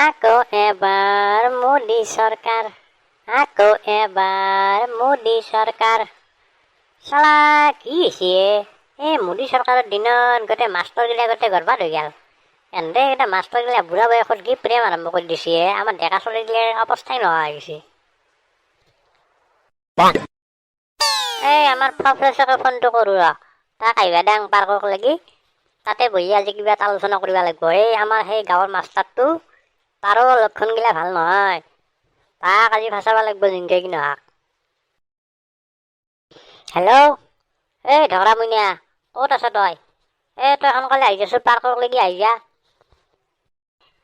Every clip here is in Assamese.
Aku এবাৰ মোদী চৰকাৰ, আকৌ এবাৰ মোদী চৰকাৰ। চালা কি হৈছে এই মোদী চৰকাৰৰ দিনত গোটেই মাষ্টৰগিলা গোটেই গৰ্বাত হৈ গ'ল। এনে গোটেই মাষ্টৰগিলা বুঢ়া বয়সত কি প্ৰেম আৰম্ভ কৰি দিছে, আমাৰ ডেকা চলিগিলাৰ অৱস্থাই নোহোৱা হৈ গৈছে। এই আমাৰ প্ৰফেচৰক ফোনটো কৰোঁ ৰ, তাক আহিবা দাং পাৰ্কক লাগি, তাতে বহি আজি কিবা এটা আলোচনা কৰিব লাগিব। এই আমাৰ সেই গাঁৱৰ মাষ্টাৰটো তাৰো লক্ষণগিলা ভাল নহয়, তাক আজি ফাচাব লাগিব যেনকে কি নহওক। হেল্ল', এই ঢকৰা মুনিয়া ক'ত আছ তই? তই সোনকালে আহি যাচোন, পাৰ্কক লাগি আহি যা।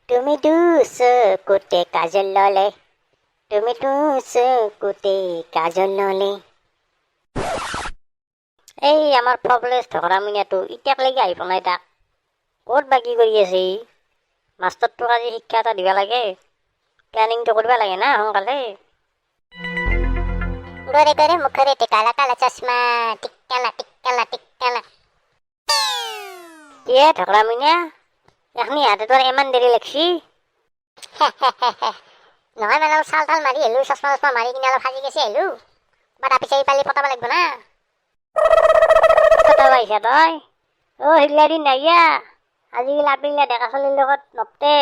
তুমিতো চকুতে কাজল ললে, তুমিতো চকুতে কাজল ললে। এই আমাৰ প্ৰবলেছ ঢকৰা মুনিয়াটো এতিয়ালৈকে আহি পোৱা নাই, তাক ক'ত বা কি কৰি আছে। মাষ্টৰটোক আজি শিক্ষা এটা দিব লাগে, প্লেনিংটো কৰিব লাগে না সোনকালে। গৰে গৰে মুখৰে কালা কালা চশমা, টিকালা টিকালা টিকালা। কি ঢকৰা মুনিয়া, এখনি হাতে তোৰ ইমান দেৰি লাগছি? নহয় মানে চাল তাল মাৰি আহিলোঁ, চশমা চশমা মাৰি কিনে অলপ সাজি গেছি আহিলোঁ, বাট আপি চাপি পালি পতাব লাগিব না। পতাব আহিছা তই? সেইগিলা দিন নাইয়া, আজিকালি আপিগিলা ডেকা চলিৰ লগত নপতে।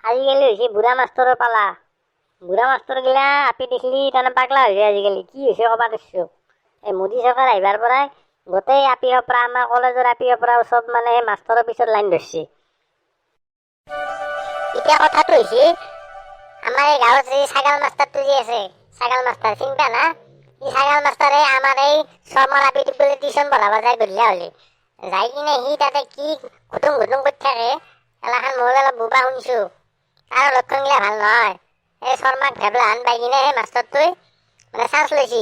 আজিকালি হৈছে বুঢ়া মাষ্টৰৰ পালা। বুঢ়া মাষ্টৰগিলা আপি দেখিলি তাৰমানে পাগলা হৈ যায় আজিকালি। কি হৈছে ক'বা ধৰছোঁ, এই মোদী চৰকাৰ আহিবাৰ পৰাই গোটেই আপিৰ পৰা আমাৰ কলেজৰ আপিৰ পৰা চব মানে সেই মাষ্টৰৰ পিছত লাইন ধৰছে। এতিয়া কথাটো হৈছে আমাৰ এই গাঁৱত যে ছাগাল মাষ্টাৰটো যে আছে, ছাগাল মাষ্টাৰ চিনি পা না? এই ছাগাল মাষ্টাৰে আমাৰ এই শৰ্মাৰ আপিটোক বোলে টিউশ্যন পঢ়াব যায় গধূলা হ'লে, যাই কিনে সি তাতে কি ঘুটুং ঘুটুং কৰি থাকে, এলাখান মই অলপ বুবা শুনিছোঁ। তাৰ লক্ষণগিলা ভাল নহয়। এই শৰ্মাক ভেবলাহান পাই কিনে সেই মাষ্টৰটোৱে মানে চান্স লৈছি,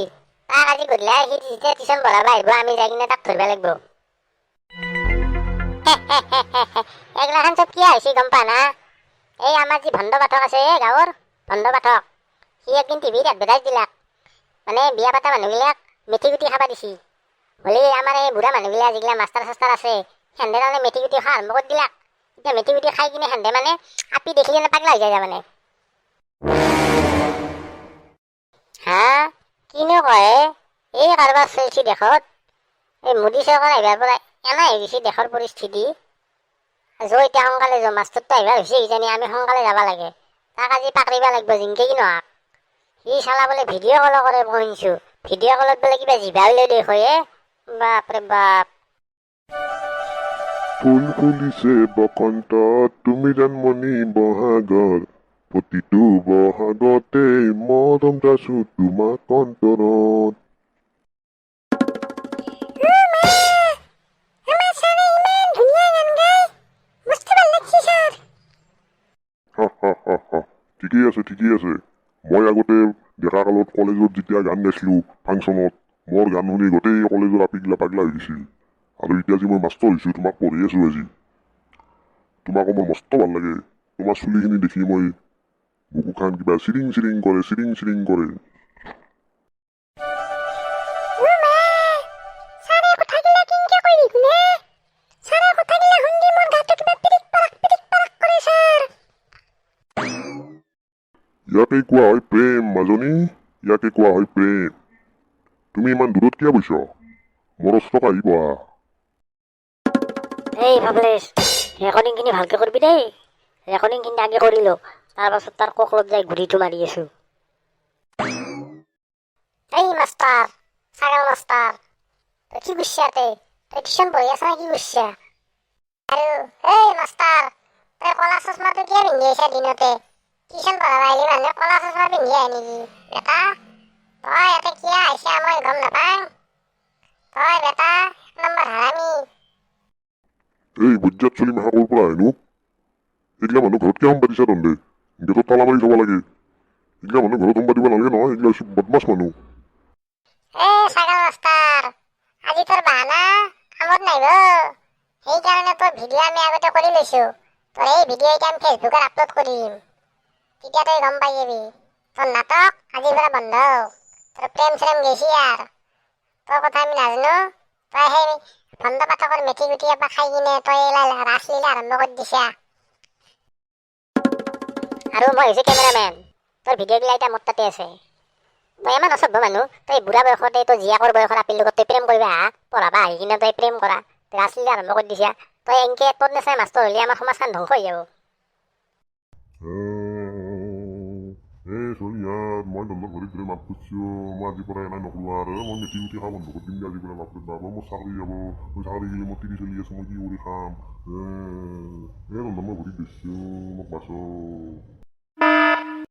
তাক আজি গধূলা সি যেতিয়া টিউশ্যন পঢ়াব আহিব আমি যাই কিনে তাক ধৰিব লাগিব। এইগিলাখান চব কিয় হৈছে গম পা না? এই আমাৰ যি ভণ্ড পাঠক আছে গাঁৱৰ ভণ্ড পাঠক, সি একদিন টিভিত এডভাৰটাইজ দিলাক, মানে বিয়া পাতা মানুহগিলাক মেথি গুটি খাব দিছি। হ'লে আমাৰ এই বুঢ়া মানুহগিলা যিগিলা মাষ্টাৰ চাষ্টাৰ আছে, সেন্দে তাৰমানে মেথি গুটি খোৱা আৰম্ভ কৰি দিলাক। এতিয়া মেথি গুটি খাই কিনে সেন্দে মানে আপি দেখি কিনে পাগলা হৈ যায় তাৰমানে। হা কিনো কয়, এই কাৰোবাৰ চলিছে দেশত। এই মোদী চৰকাৰ আহিবাৰ পৰা এনে হৈ গৈছে দেশৰ পৰিস্থিতি। এতিয়া সোনকালে যাওঁ, মাষ্টৰটো আহিবাৰ হৈছে কিজানি, আমি সোনকালে যাব লাগে, তাক আজি পাকৰিব লাগিব যেনকে কি নহওক। সি চালা বোলে ভিডিঅ' কল কৰে শুনিছোঁ, ভিডিঅ' কলত বোলে কিবা জিভা উলিয়াই দেখুৱাই, বাপৰে বাপ। ফুল ফুলিছে বসন্তত, তুমি জানমণি বহাগত, প্ৰতিটো বহাগতে মৰম যাচো তোমাক অন্তৰত। ঠিকেই আছে ঠিকেই আছে। মই আগতে ডেকা কালত কলেজত যেতিয়া গান গাইছিলোঁ ফাংচনত, মোৰ গান শুনি গোটেই কলেজৰ আপিগিলা পাগলা হৈ গৈছিল। আৰু এতিয়া যে মই মাষ্টৰ হৈছোঁ, তোমাক পঢ়ি আছোঁ আজি, তোমাকো মোৰ মস্ত ভাল লাগে। তোমাৰ চুলিখিনি দেখি মই বুকুখান কিবা চিৰিং চিৰিং কৰে, চিৰিং চিৰিং কৰে। ইয়াকে কোৱা হয় প্ৰেম মাজনী, ইয়াকে কোৱা হয় প্ৰেম। তুমি ইমান দূৰত কিয় বৈছ? মোৰ ওচৰত আহি পোৱা। এই প্ৰবলেছ, ৰেকৰ্ডিংখিনি ভালকৈ কৰিবি দেই। ৰেকৰ্ডিংখিনি আগে কৰি ল, তাৰপাছত তাৰ ককলত যাই ঘূৰিটো মাৰি আছোঁ। এই মাষ্টাৰ, ছাগাল মাষ্টাৰ, তই কি কৰিছা তই টিউশ্যন পঢ়ি আছা নে কি কৰিছা? আৰু এই মাষ্টাৰ, তই কলা চশমাটো কিয় পিন্ধি আহিছা দিনতে? টিউশ্যন পঢ়াব আহিলে মানুহে কলা চশমা পিন্ধি আহে নেকি? বেটা তই ইয়াতে কিয় আহিছা মই গম নাপাওঁ। তই বেটা এক নম্বৰ হাৰামি। এই বজ্জাত চলি মাহা ক'ৰ পৰা আহেনো? এইগিলা মানুহ ঘৰত কিয় পাতিছা তহঁতে? গেটত তালা মাৰি যাব লাগে। এইগিলা মানুহ ঘৰত পাতিব নালাগে নহয়, এইগিলা বদমাছ মানুহ। ছাগাল মাষ্টাৰ, আজি তোৰ বাহানা কামত নাহিব। সেইকাৰণে তোৰ ভিডিঅ' আমি আগতে কৰি লৈছোঁ। তোৰ এই ভিডিঅ' এতিয়া আমি ফেচবুকত আপলোড কৰিম, তেতিয়া তই গম পাই যাবি। তোৰ নাটক আজিৰ পৰা বন্ধ, তোৰ প্ৰেম চেম গেছি আৰু তোৰ কথা আমি নাজানো। তই সেই ভণ্ড পাঠকৰ মেথি গুটি এপাক খাই কিনে তই ৰাসলীলা আৰম্ভ কৰি দিছা। আৰু মই হৈছে কেমেৰামেন। তোৰ ভিডিঅ'গিলা এতিয়া মোৰ তাতে আছে। তই ইমান অসভ্য মানুহ, তই বুঢ়া বয়সতে তই জীয়াকৰ বয়সৰ আপীৰ লগত তই প্ৰেম কৰিব আহা, পঢ়াবা আহি কিনে তই প্ৰেম কৰা, তই ৰাজলীলা আৰম্ভ কৰি দিছা। তই এনকে তোৰ নিচাই মাষ্টৰ হ'লে আমাৰ সমাজখন ধ্বংস হৈ যাব। চলি মই তহঁতৰ ঘৰত ধৰি মাত খুজিছোঁ, মই আজিৰ পৰা এনেই নকৰোঁ আৰু মই মেটি উঠি খাব বন্ধ কৰি দিম আজিৰ পৰা। বাপৰে বাপ, মোৰ চাকৰি যাব, মই চাকৰি গ'লে মোৰ তিৰি চলি আছে, মই কি কৰি খাম? তহঁতৰ মই ঘূৰি দিছোঁ, মোক বাচো।